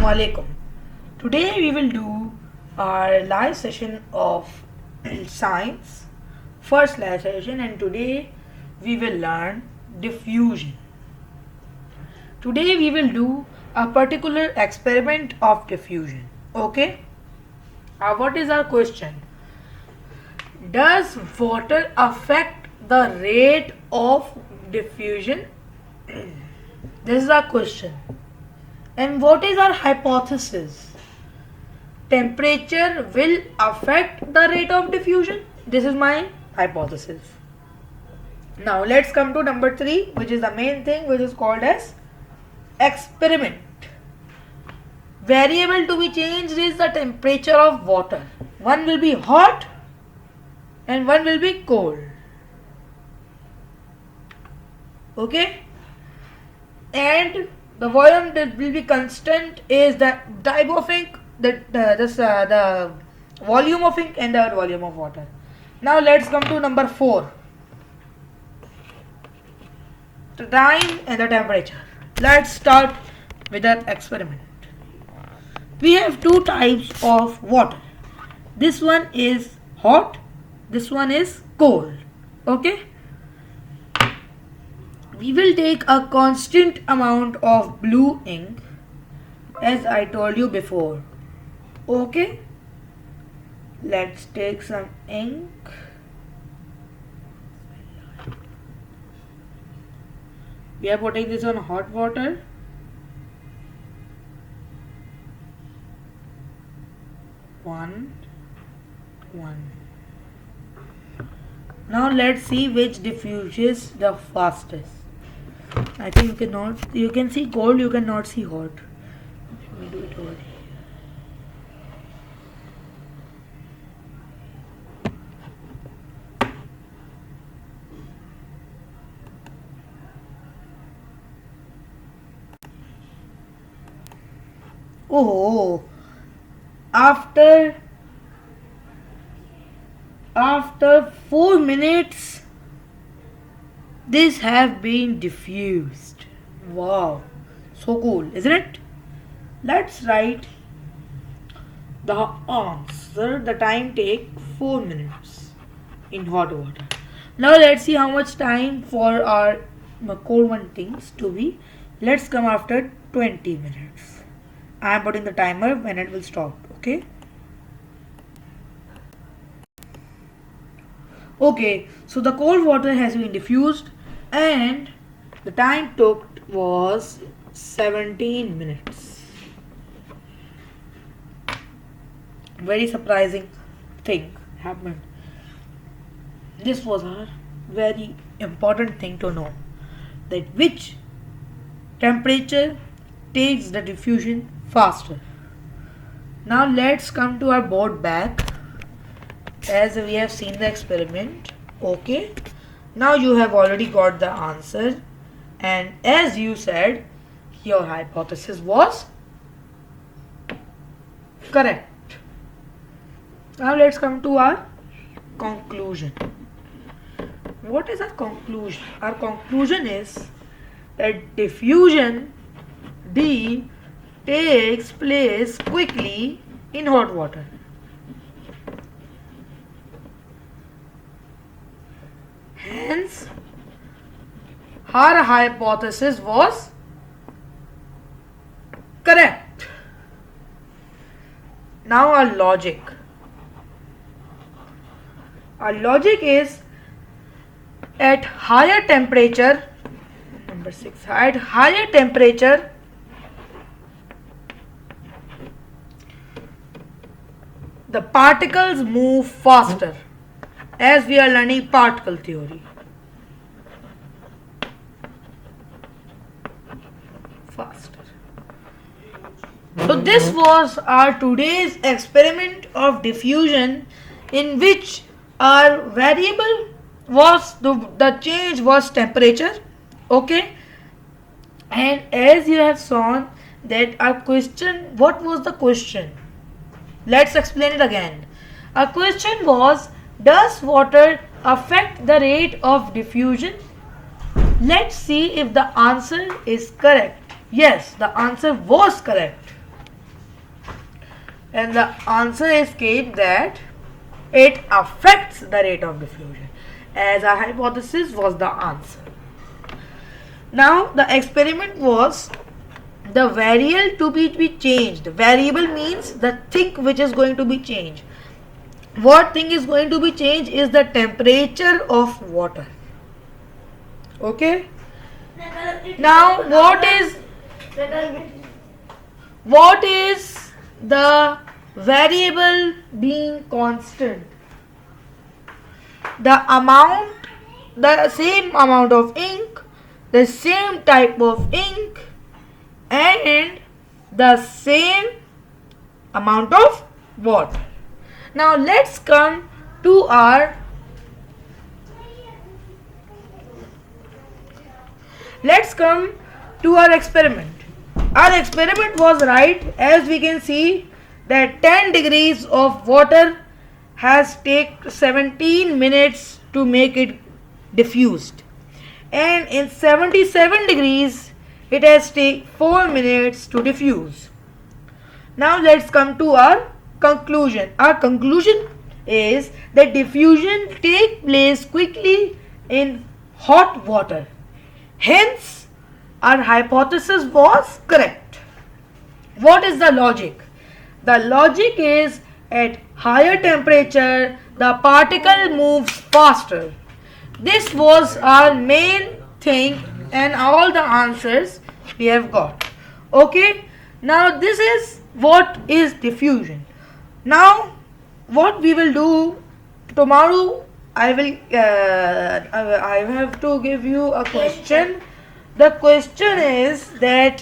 Assalamu alaikum. Today we will do our live session of science, first live session, and today we will learn diffusion. Today we will do a particular experiment of diffusion. Okay? What is our question? Does water affect the rate of diffusion? This is our question. And what is our hypothesis? Temperature will affect the rate of diffusion. This is my hypothesis. Now let's come to number 3, which is the main thing, which is called as experiment. Variable to be changed is the temperature of water. One will be hot and one will be cold. Okay? And the volume that will be constant is the type of ink, the volume of ink and the volume of water. Now let's come to number 4. The time and the temperature. Let's start with that experiment. We have two types of water. This one is hot, this one is cold. Okay? We will take a constant amount of blue ink, as I told you before. Okay? Let's take some ink. We are putting this on hot water. One. Now let's see which diffuses the fastest. I think you can see cold, you cannot see hot. Let me do it over here. Oh, after 4 minutes this have been diffused. Wow, so cool, isn't it? Let's write the answer. The time take 4 minutes in hot water. Now let's see how much time for our cold one things to be. Let's come after 20 minutes. I am putting the timer when it will stop. Okay. Okay, so the cold water has been diffused and the time took was 17 minutes. Very surprising thing happened. This was a very important thing to know, that which temperature takes the diffusion faster. Now let's come to our board back. As we have seen the experiment. Okay, now you have already got the answer, and as you said, your hypothesis was correct. Now let's come to our conclusion. What is our conclusion? Our conclusion is that diffusion D takes place quickly in hot water. Hence, her hypothesis was correct. Now our logic. Our logic is at higher temperature, number 6, at higher temperature, the particles move faster. As we are learning particle theory. Faster. So this was our today's experiment of diffusion, in which our variable was the change was temperature. Okay. And as you have shown that our question, what was the question? Let's explain it again. Our question was, does water affect the rate of diffusion? Let's see if the answer is correct. Yes, the answer was correct. and the answer is came that it affects the rate of diffusion, as our hypothesis was the answer. Now the experiment was the variable to be changed. Variable means the thing which is going to be changed. What thing is going to be changed is the temperature of water. Okay. Now what is the variable being constant? The same amount of ink, the same type of ink, and the same amount of water. Now let's come to our experiment. Our experiment was right, as we can see that 10 degrees of water has taken 17 minutes to make it diffused, and in 77 degrees it has taken 4 minutes to diffuse. Now let's come to our conclusion. Our conclusion is that diffusion takes place quickly in hot water. Hence, our hypothesis was correct. What is the logic? The logic is at higher temperature, the particle moves faster. This was our main thing, and all the answers we have got. Okay, now this is what is diffusion. Now, what we will do tomorrow, I have to give you a question. The question is that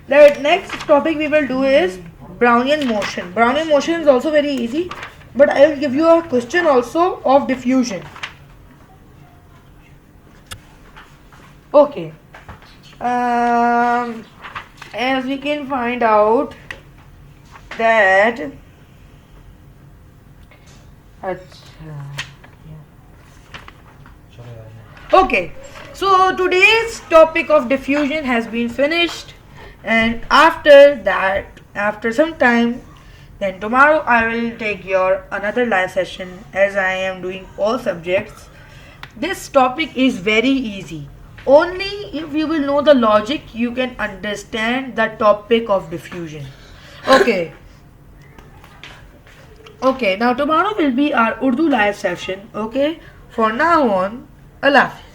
the next topic we will do is Brownian motion. Brownian motion is also very easy, but I will give you a question also of diffusion. Okay. As we can find out that okay, so today's topic of diffusion has been finished, and after some time, then tomorrow I will take your another live session, as I am doing all subjects. This topic is very easy. Only if you will know the logic, you can understand the topic of diffusion. Okay. Okay, now tomorrow will be our Urdu live session. Okay, for now on, Allah Hafiz.